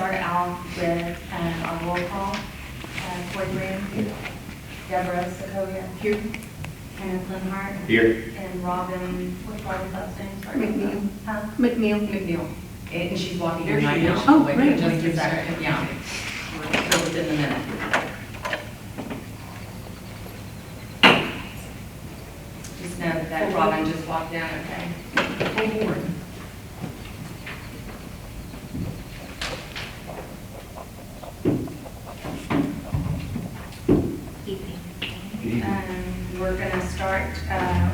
start out with our roll call. Floyd Graham. Here. Deborah Segovia. Here. Kenneth Linhart. Here. And Robin, what's Robin's last name? Sorry. McNeil. Huh? McNeil. And she's walking There in right she now. is. Oh, Wait, great. just a second, yeah. So within the minute. Just know that Robin just walked in, okay? Full board. We're going to start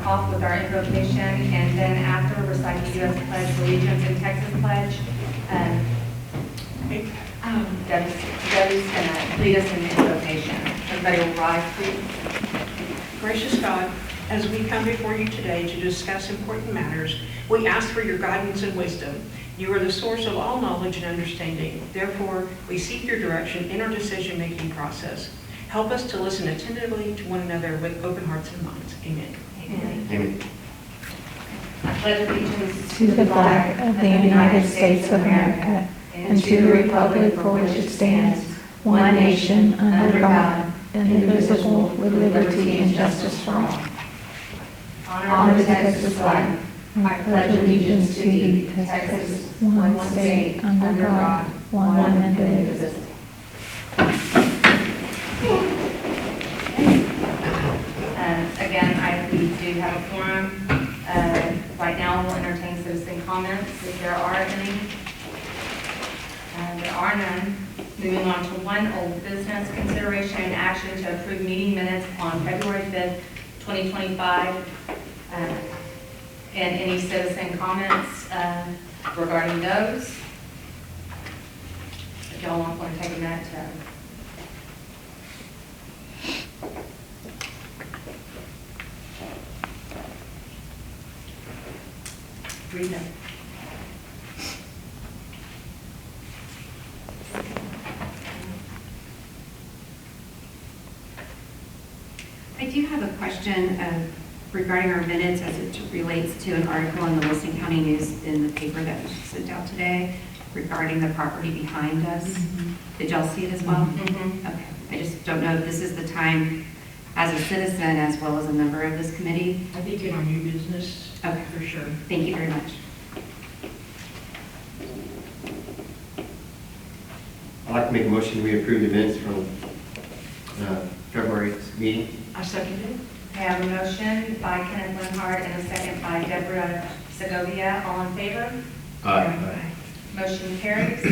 off with our invocation, and then after recite the U.S. Pledge of Allegiance and Texas Pledge. Debbie's going to lead us in the invocation. Everybody will rise, please. Gracious God, as we come before you today to discuss important matters, we ask for your guidance and wisdom. You are the source of all knowledge and understanding. Therefore, we seek your direction in our decision-making process. Help us to listen attentively to one another with open hearts and minds. Amen. Amen. Amen. I pledge allegiance to the flag of the United States of America and to the republic for which it stands, one nation, under God, indivisible, with liberty and justice for all. Honor the Texas flag. I pledge allegiance to thee, Texas, one state, under God, one and indivisible. Again, we do have a forum. Right now, we'll entertain citizen comments if there are any. There are none. Moving on to one, old business, consideration and action to approve meeting minutes on February 5th, 2025. And any citizen comments regarding those? If y'all want to take a minute to read them. I do have a question regarding our minutes as it relates to an article in the Wilson County News in the paper that was sent out today regarding the property behind us. Mm-hmm. Did y'all see it as well? Mm-hmm. Okay. I just don't know if this is the time as a citizen as well as a member of this committee. I think in our new business, Okay. for sure. Thank you very much. I'd like to make a motion we approve the minutes from February's meeting. I second it. I have a motion by Kenneth Linhart and a second by Deborah Segovia. All in favor? Motion carries.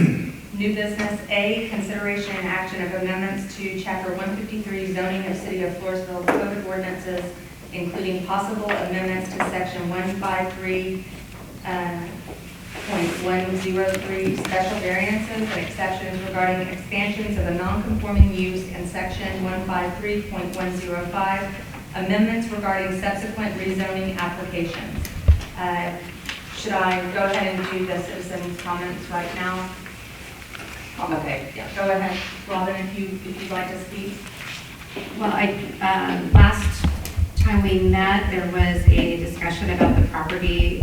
New business A, consideration and action of amendments to Chapter 153 zoning of City of Floresville Code of Ordinances, including possible amendments to Section 153.103 special variances and exceptions regarding expansions of a non-conforming use, and Section 153.105 amendments regarding subsequent rezoning applications. Should I go ahead and do the citizens' comments right now? Okay, yeah, go ahead, Robin, if you'd like to speak. Well, last time we met, there was a discussion about the property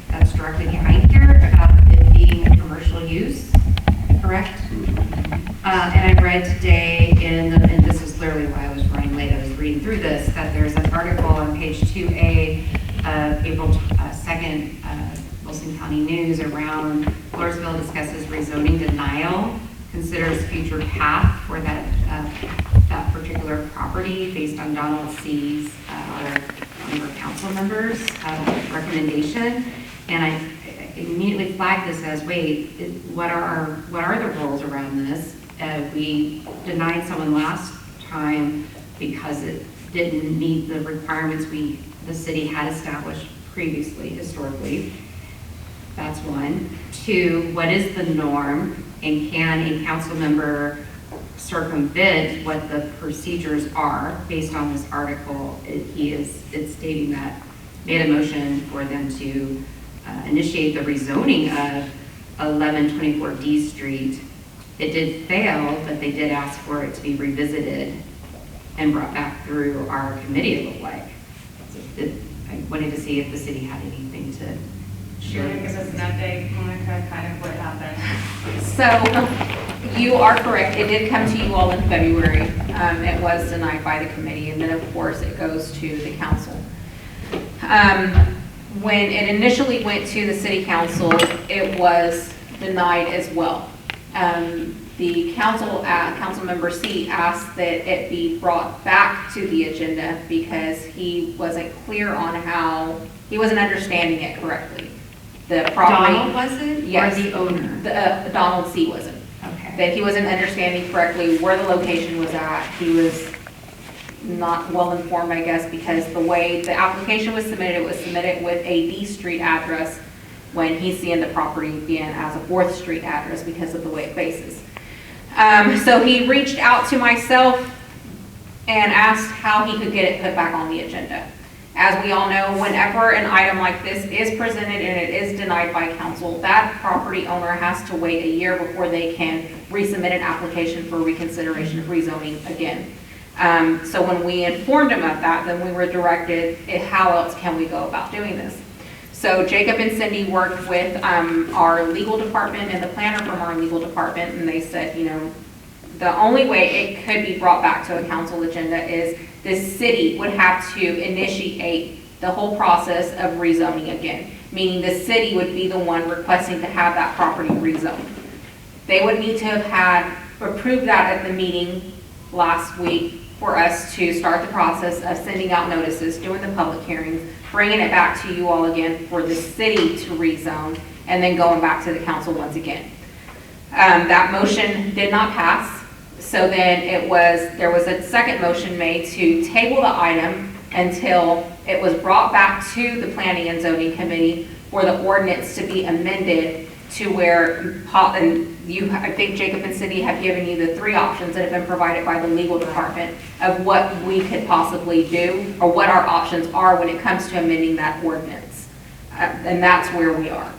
that's directly behind here, about it being a commercial use, correct? And I read today, and this is literally why I was running late, I was reading through this, that there's an article on page 2A of April 2nd, Wilson County News, around Floresville discusses rezoning denial, considers future path for that particular property based on Donald C.'s, our member council members' recommendation. And I immediately flagged this as, wait, what are the rules around this? We denied someone last time because it didn't meet the requirements the city had established previously, historically. That's one. Two, what is the norm, and can a council member circumvent what the procedures are based on this article? It's stating that made a motion for them to initiate the rezoning of 1124 D Street. It did fail, but they did ask for it to be revisited and brought back through our committee, it looked like. So I wanted to see if the city had anything to Sure, share. give us an update, Monica, kind of what happened. So You are correct. It did come to you all in February. It was denied by the committee, and then, of course, it goes to the council. When it initially went to the city council, it was denied as well. The Councilmember C asked that it be brought back to the agenda because he wasn't clear on how, he wasn't understanding it correctly. The property. Donald wasn't? Yes. Or the owner? Donald C. wasn't. Okay. That he wasn't understanding correctly where the location was at. He was not well informed, I guess, because the way the application was submitted, it was submitted with a D Street address when he's seeing the property being as a 4th Street address because of the way it faces. So he reached out to myself and asked how he could get it put back on the agenda. As we all know, whenever an item like this is presented and it is denied by council, that property owner has to wait a year before they can resubmit an application for reconsideration of rezoning again. So when we informed him of that, then we were directed, how else can we go about doing this? So Jacob and Cindy worked with our legal department and the planner from our legal department, and they said, you know, the only way it could be brought back to a council agenda is the city would have to initiate the whole process of rezoning again, meaning the city would be the one requesting to have that property rezoned. They would need to have had approved that at the meeting last week for us to start the process of sending out notices, doing the public hearings, bringing it back to you all again for the city to rezone, and then going back to the council once again. That motion did not pass. So then there was a second motion made to table the item until it was brought back to the Planning and Zoning Committee for the ordinance to be amended to where, and I think Jacob and Cindy have given you the 3 options that have been provided by the legal department of what we could possibly do or what our options are when it comes to amending that ordinance. And that's where we are.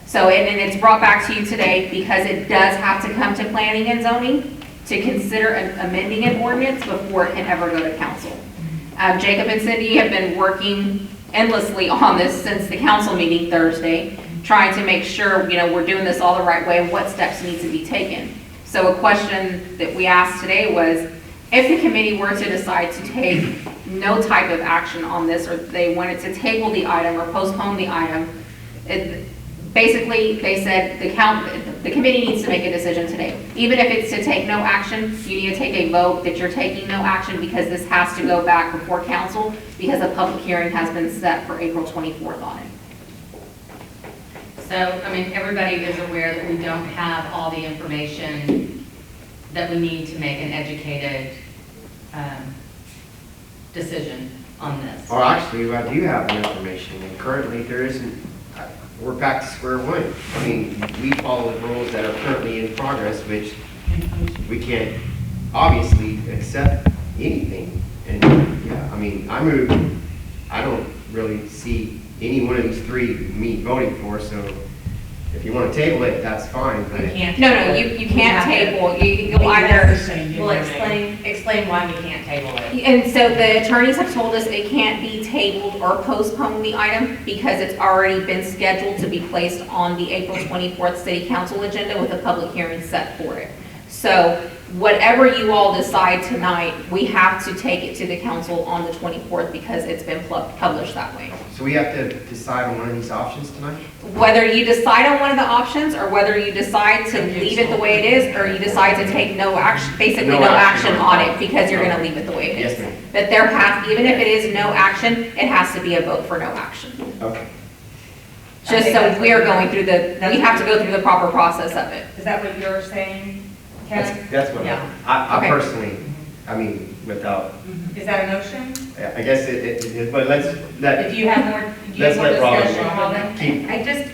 So, and it's brought back to you today because it does have to come to Planning and Zoning to consider amending an ordinance before it can ever go to council. Jacob and Cindy have been working endlessly on this since the council meeting Thursday, trying to make sure, you know, we're doing this all the right way and what steps need to be taken. So a question that we asked today was, if the committee were to decide to take no type of action on this, or they wanted to table the item or postpone the item, basically, they said the committee needs to make a decision today. Even if it's to take no action, you need to take a vote that you're taking no action because this has to go back before council because a public hearing has been set for April 24th on it. So, I mean, everybody is aware that we don't have all the information that we need to make an educated decision on this. Or actually, I do have the information, and currently there isn't, we're back to square one. I mean, we follow the rules that are currently in progress, which we can't obviously accept anything. And, yeah, I mean, I don't really see any one of these 3 me voting for, so if you want to table it, that's fine, but. We can't. No, you can't table. You'll either, Well, explain why we can't table it. and so the attorneys have told us it can't be tabled or postponed the item because it's already been scheduled to be placed on the April 24th city council agenda with a public hearing set for it. So whatever you all decide tonight, we have to take it to the council on the 24th because it's been published that way. So we have to decide on one of these options tonight? Whether you decide on one of the options or whether you decide to leave it the way it is or you decide to take no action, basically no action on it because you're going to leave it the way it is. Yes, ma'am. But there has, even if it is no action, it has to be a vote for no action. Okay. Just so we're going through we have to go through the proper process of it. Is that what you're saying, Kevin? That's what Yeah. I Okay. personally, I mean, without, Is that a motion? I guess it but If you have more, let's let Robin Robin? keep. I just,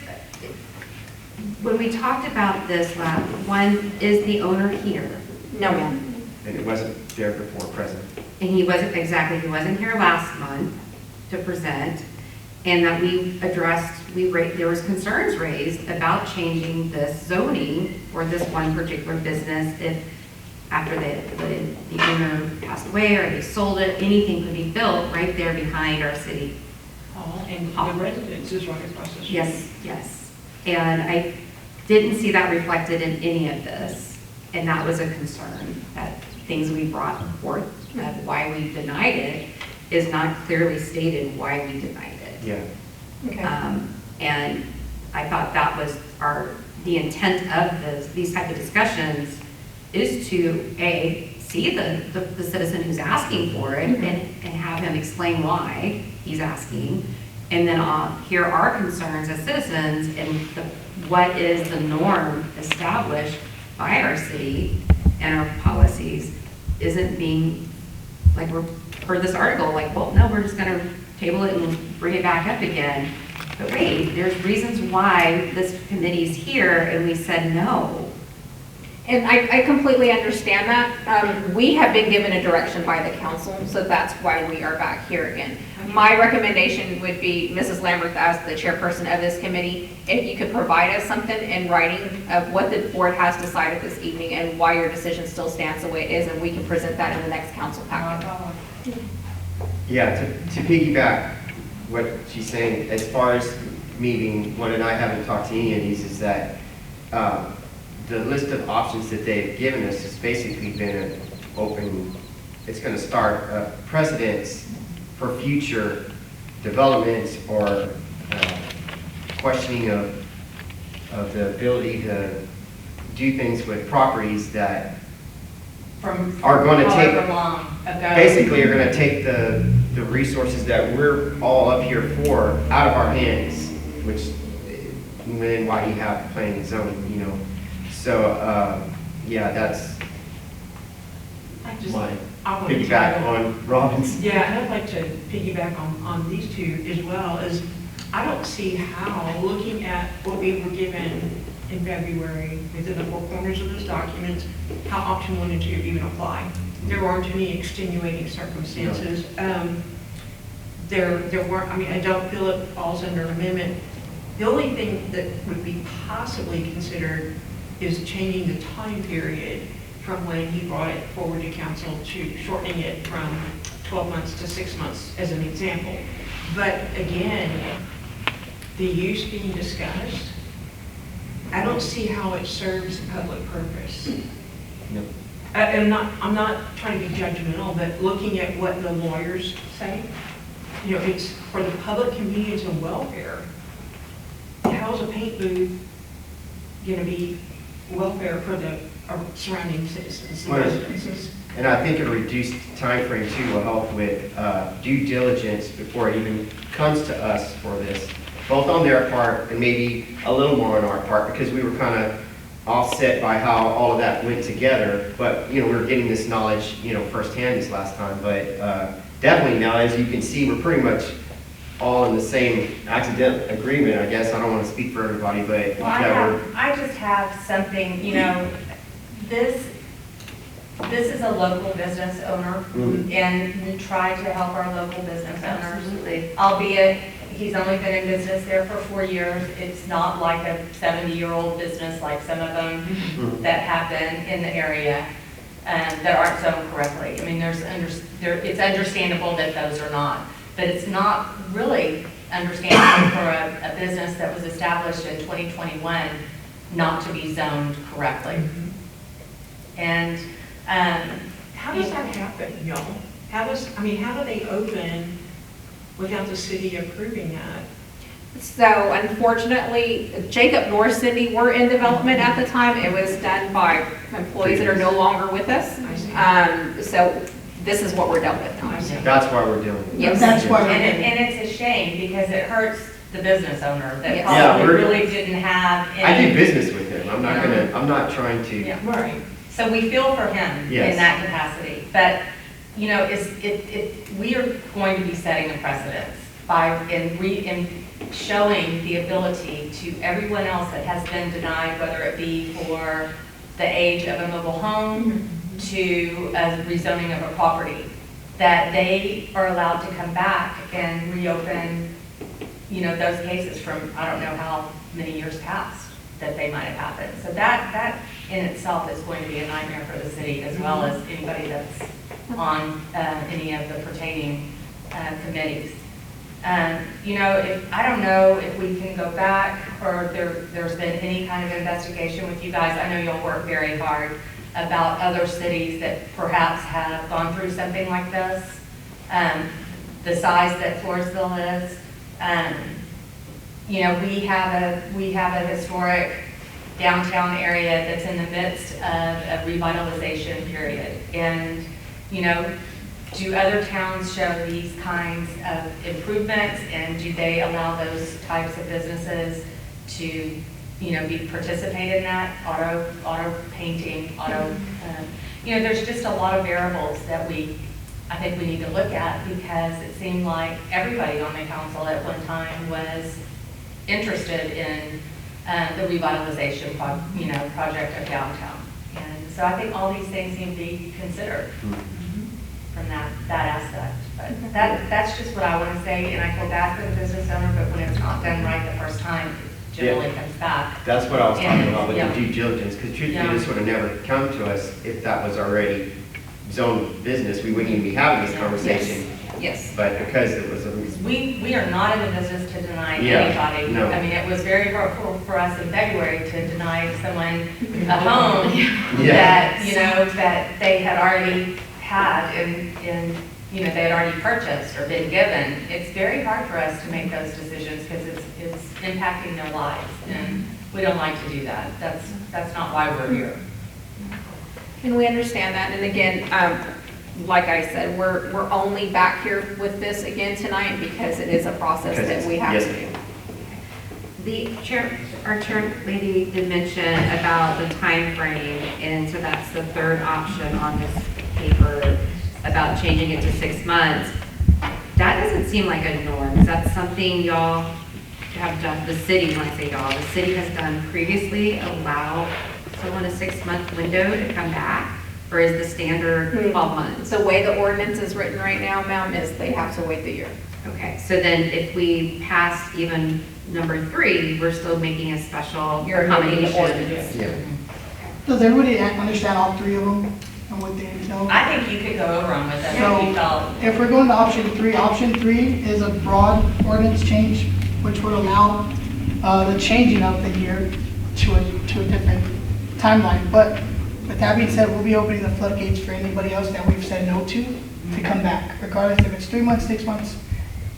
When we talked about this last, one, is the owner here? no ma'am. And it wasn't there before present. And he wasn't here last month to present, and that we addressed, there was concerns raised about changing this zoning for this one particular business if after the owner passed away or they sold it, anything could be built right there behind our city. And the residence is right across the street. Yes. And I didn't see that reflected in any of this. And that was a concern, that things we brought forth of why we denied it is not clearly stated why we denied it. Yeah. Okay. And I thought that was the intent of these type of discussions is to, A, see the citizen who's asking for it and have him explain why he's asking, and then hear our concerns as citizens and what is the norm established by our city and our policies isn't being, like we're, for this article, like, well, no, we're just gonna table it and bring it back up again. But wait, there's reasons why this committee's here and we said no. And I completely understand that. We have been given a direction by the council, so that's why we are back here again. My recommendation would be, Mrs. Lambert, as the chairperson of this committee, if you could provide us something in writing of what the board has decided this evening and why your decision still stands the way it is, and we can present that in the next council packet. Yeah, to piggyback what she's saying, as far as me being one, and I haven't talked to any of these, is that the list of options that they've given us has basically been an open, it's going to start precedents for future developments or questioning of the ability to do things with properties that are going to take, however long ago. basically are going to take the resources that we're all up here for out of our hands, which then why you have planning and zoning, you know. So, yeah, that's my I want to piggyback on Robin's. Yeah, and I'd like to piggyback on these two as well, is I don't see how, looking at what we were given in February, within the four corners of those documents, how option 1 and 2 even apply. There aren't any extenuating circumstances. There weren't, I mean, I don't feel it falls under amendment. The only thing that would be possibly considered is changing the time period from when he brought it forward to council to shortening it from 12 months to 6 months as an example. But again, the use being discussed, I don't see how it serves a public purpose. No. I'm not trying to be judgmental, but looking at what the lawyers say, you know, it's for the public convenience and welfare. How's a paint booth going to be welfare for the surrounding citizens and Well, residences? And I think a reduced time frame too will help with due diligence before it even comes to us for this, both on their part and maybe a little more on our part, because we were kind of offset by how all of that went together. But, you know, we were getting this knowledge, you know, firsthand this last time. But definitely now, as you can see, we're pretty much all in the same accident agreement, I guess. I don't want to speak for everybody, but Well, I just have something, you know, this is a local business owner, and we try to help our local business owners. Absolutely. Albeit, he's only been in business there for 4 years. It's not like a 70-year-old business like some of them that happen in the area that aren't zoned correctly. I mean, it's understandable that those are not, but it's not really understandable for a business that was established in 2021 not to be zoned correctly. And How does that happen, y'all? How do they open without the city approving that? So unfortunately, Jacob nor Cindy were in development at the time. It was done by employees that are no longer with us. So this is what we're dealt with now. that's why we're doing it. Yes. That's why we're And it's a shame because it hurts the business owner that Yes. probably Yeah, really didn't have I any. do business with him. I'm not trying to. Yeah. Right. So we feel for him Yes. in that capacity. But, you know, we are going to be setting a precedent by, in showing the ability to everyone else that has been denied, whether it be for the age of a mobile home to a rezoning of a property, that they are allowed to come back and reopen, you know, those cases from, I don't know how many years past that they might have happened. So that in itself is going to be a nightmare for the city, as well as anybody that's on any of the pertaining committees. You know, I don't know if we can go back or there's been any kind of investigation with you guys. I know you'll work very hard about other cities that perhaps have gone through something like this, the size that Floresville is. You know, we have a historic downtown area that's in the midst of a revitalization period. And, you know, do other towns show these kinds of improvements, and do they allow those types of businesses to, you know, participate in that? Auto painting, you know, there's just a lot of variables that I think we need to look at, because it seemed like everybody on the council at one time was interested in the revitalization project of downtown. And so I think all these things need to be considered from that aspect. But that's just what I want to say, and I feel bad for the business owner, but when it's not done right the first time, it generally comes back. That's what I was talking about with Yeah. the due diligence, because truthfully, this would have never come to us if that was already zoned business. We wouldn't even be having this conversation. Yes. But because it was a We are not in the business to deny Yeah, anybody. no. I mean, it was very hurtful for us in February to deny someone a home that, you know, that they had already had and, you know, they had already purchased or been given. It's very hard for us to make those decisions because it's impacting their lives, and we don't like to do that. That's not why we're here. And we understand that, and again, like I said, we're only back here with this again tonight because it is a process that we have Yes. to do. Our chair lady did mention about the time frame, and so that's the third option on this paper about changing it to 6 months. That doesn't seem like a norm. Is that something y'all have done, the city, when I say y'all, the city has done previously, allow someone a 6-month window to come back? Or is the standard 12 months? The way the ordinance is written right now, ma'am, is they have to wait the year. Okay, so then if we pass even number 3, we're still making a special You're amending the accommodation. ordinance. Yeah. Does everybody understand all three of them and what they entail? I think you could go over them with them So- if you felt. If we're going to option 3 is a broad ordinance change, which would allow the changing of the year to a different timeline. But with that being said, we'll be opening the floodgates for anybody else that we've said no to come back, regardless if it's 3 months, 6 months.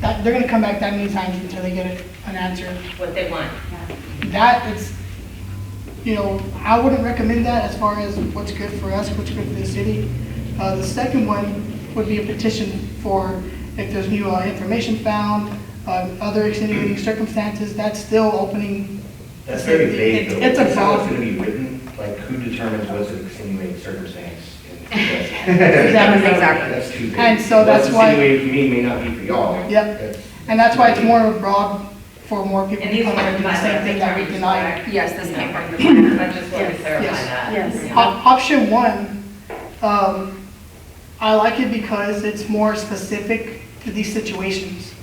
They're going to come back that many times until they get an answer. What they want. That is, you know, I wouldn't recommend that as far as what's good for us, what's good for the city. The second one would be a petition for if there's new information found, other extenuating circumstances. That's still opening. That's very vague, though. It's a It's how it's broad. gonna be written, like who determines what's an extenuating circumstance? Exactly. That's too vague. And so that's why- What's extenuating for me may not be for y'all. Yep. That's- And that's why it's more of a broad for more people And to these come were and do the same thing that we denied. Yes, this came from the plan. I just want to clarify Yes. that. Yes. you know. Option 1, I like it because it's more specific to these situations.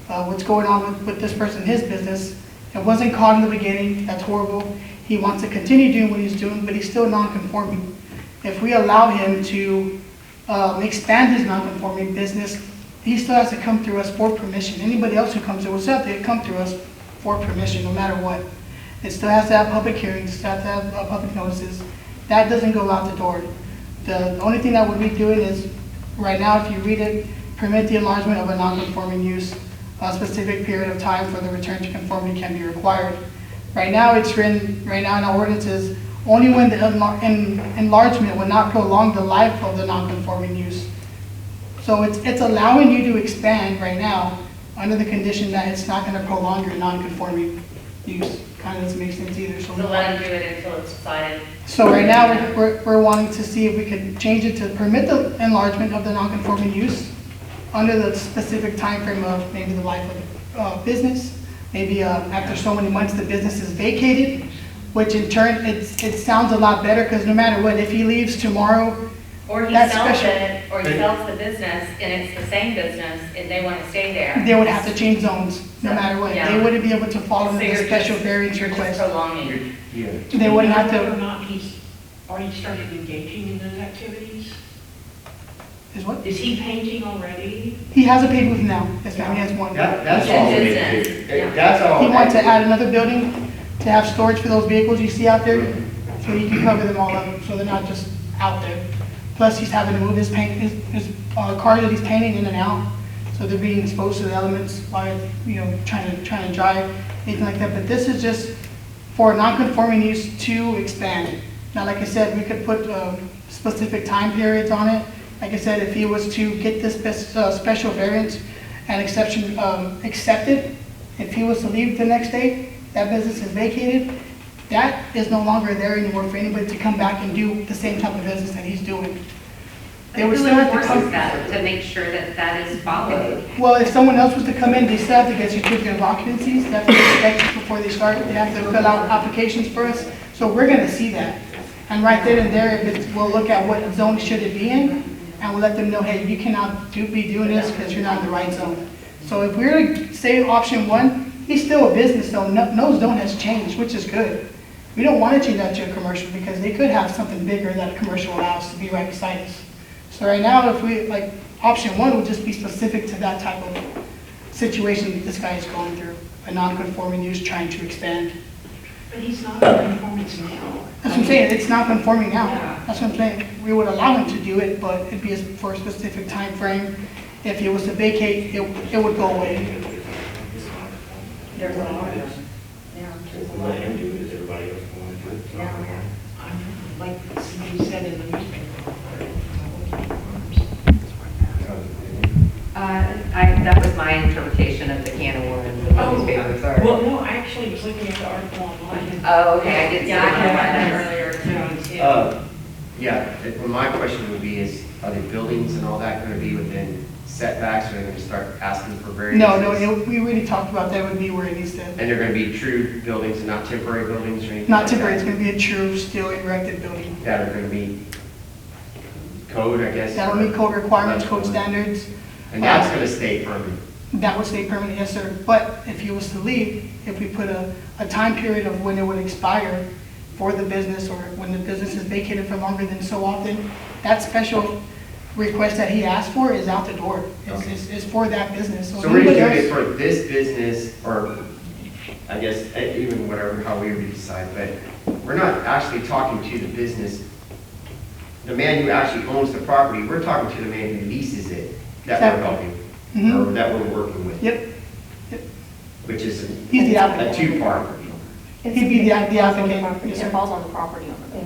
What's going on with this person, his business, it wasn't caught in the beginning, that's horrible. He wants to continue doing what he's doing, but he's still non-conforming. If we allow him to expand his non-conforming business, he still has to come through us for permission. Anybody else who comes, it will still have to come through us for permission, no matter what. It still has to have public hearings, it still has to have public notices. That doesn't go out the door. The only thing that we'd be doing is, right now, if you read it, permit the enlargement of a non-conforming use. A specific period of time for the return to conformity can be required. Right now, it's written, right now in our ordinances, only when the enlargement would not prolong the life of the non-conforming use. So it's allowing you to expand right now under the condition that it's not going to prolong your non-conforming use. Kind of doesn't make sense either. So let them do it until it's decided. So right now, we're wanting to see if we could change it to permit the enlargement of the non-conforming use under the specific time frame of maybe the life of the business. Maybe after so many months, the business is vacated, which in turn, it sounds a lot better because no matter what, if he leaves tomorrow, Or he That's sells special. it, or he sells the business, and it's the same business, and they want to stay there. they would have to change zones, no matter what. Yeah. They wouldn't be able to follow So the you're special just- variance you're just request. prolonging. Yeah. They wouldn't have Whether or to, not he's already started engaging in those activities? is what? Is he painting already? He has a paid booth now, yes ma'am, he has one. That's It's all a we business. need to Yeah. do. That's all. He wants to add another building to have storage for those vehicles you see out there, so he can cover them all up, so they're not just out there. Plus, he's having to move his car that he's painting in and out, so they're being exposed to the elements while, trying to dry, anything like that. But this is just for non-conforming use to expand. Now, like I said, we could put specific time periods on it. Like I said, if he was to get this special variance and exception accepted, if he was to leave the next day, that business is vacated, that is no longer there anymore for anybody to come back and do the same type of business that he's doing. They would Who Who still have to enforces come. that to make sure that that is followed? Well, if someone else was to come in, they still have to get certificate of occupancies, they have to get inspections before they start, they have to fill out applications for us, so we're gonna see that. And right then and there, we'll look at what zone should it be in, and we'll let them know, hey, you cannot be doing this because you're not in the right zone. So if we were to say option one, he's still a business zone, no zone has changed, which is good. We don't want to change that to a commercial because they could have something bigger that a commercial allows to be right beside us. So right now, if we, option one would just be specific to that type of situation that this guy is going through, a non-conforming use trying to expand. But he's not in conformance now. That's what I'm saying, it's not conforming now. That's what I'm saying. We would allow him to do it, but it'd be for a specific time frame. If he was to vacate, it would go away. There's a lot of them. If we let him do it, is everybody else going to do it? It's not gonna happen. Like somebody said in the newspaper. That was my interpretation of the can of worms in the newspaper, sorry. Well, no, I actually was looking at the article online. Oh, okay, I did see Yeah, I that. read that earlier too. Well, my question would be is, are the buildings and all that gonna be within setbacks, or are they gonna start asking for variances? No, we already talked about that would be where it needs to, And they're gonna be true buildings and not temporary buildings or anything? not like temporary, that? it's gonna be a true steel erected building. That are gonna be code, I guess? That'll meet code requirements, code standards. And that's gonna stay permanent? That would stay permanent, yes, sir. But if he was to leave, if we put a time period of when it would expire for the business, or when the business is vacated for longer than so often, that special request that he asked for is out the door. It's for that business. So we're anybody doing it else- for this business, or I guess even whatever, how we would decide, but we're not actually talking to the business, the man who actually owns the property, we're talking to the man who leases it, that we're helping, or Mhm. that we're working with. Yep, Which is he's the a applicant. two-part. He'd be the applicant, yes, sir. It falls on the property owner.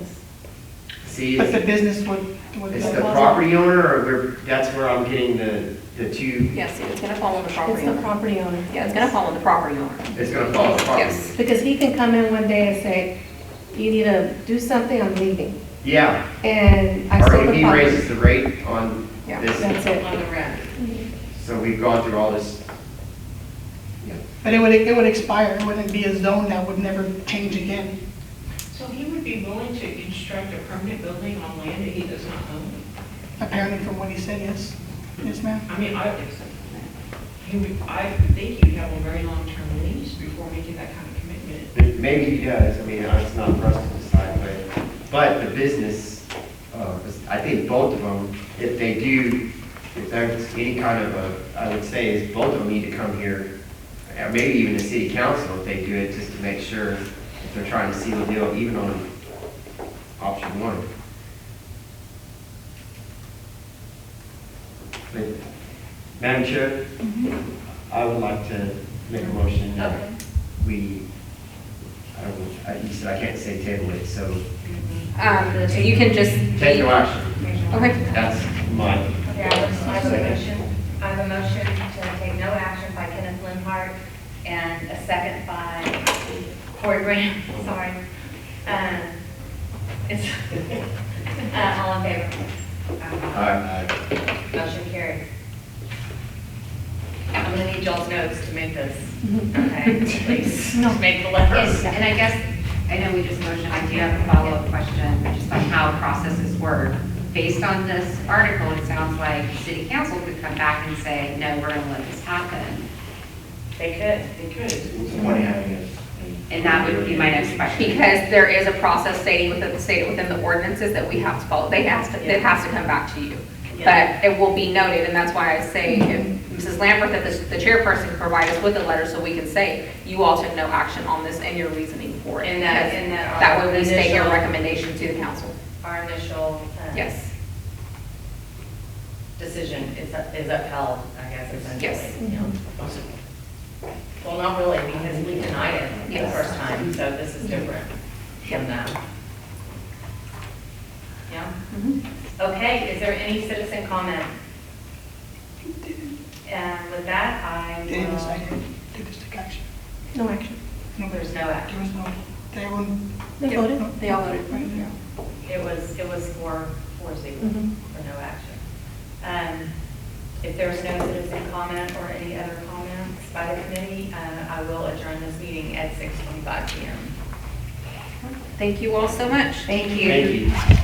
See, But the it's business would. it's the property owner, or that's where I'm getting the two, Yes, it's gonna fall on the property It's the owner. property owner. Yeah, it's gonna fall on the property owner. it's gonna follow the property. Yes. Because he can come in one day and say, you need to do something, I'm leaving. Yeah, And I or sold if the he property. raises the rate on Yeah, this, That's it. On the rent. so we've gone through all this. But it would expire, it wouldn't be a zone that would never change again. So he would be willing to construct a permanent building on land that he does not own? Apparently from what he said, yes. Yes, ma'am. I mean, I think you'd have a very long-term lease before making that kind of commitment. Maybe he does, I mean, it's not for us to decide, but the business, I think both of them, if they do, if there's any kind of I would say is both of them need to come here, maybe even the city council if they do it, just to make sure if they're trying to seal the deal, even on option one. But, Madam Chair, I would like to make a motion that Okay. we, you said I can't say table it, so You can just. take no action. Okay. That's mine. Okay, I have a motion. I have a motion to take no action by Kenneth Linhart and a second by Corey Graham, sorry. It's, all in favor? Motion carries. I'm gonna need y'all's notes to make this, okay? Please, make the letters. And I guess, I know we just motioned, I do have a follow-up question, just on how processes work. Based on this article, it sounds like the city council could come back and say, no, we're gonna let this happen. They could. They could. Somebody having it. And that would be my next question. Because there is a process stated within the ordinances that we have to follow. It has to come back to you. But it will be noted, and that's why I say, if Mrs. Lambert, that the chairperson can provide us with a letter so we can say, you all took no action on this and your reasoning for it. And that That would our restate your initial- recommendation to the council. Our initial Yes, decision is upheld, I guess, essentially. Yes. Yeah. Well, not really, because we denied it the Yes. first time, so this is different from that. Yeah? Okay, is there any citizen comment? And with that, I They didn't will, decide to take this to action. No action. No, there's no there action. was no, everyone, They voted, they all voted. right, yeah. It was 4-0 Mhm. for no action. If there's no citizen comment or any other comments by the committee, I will adjourn this meeting at 6:25 PM. Thank you all so much. Thank you. Thank you.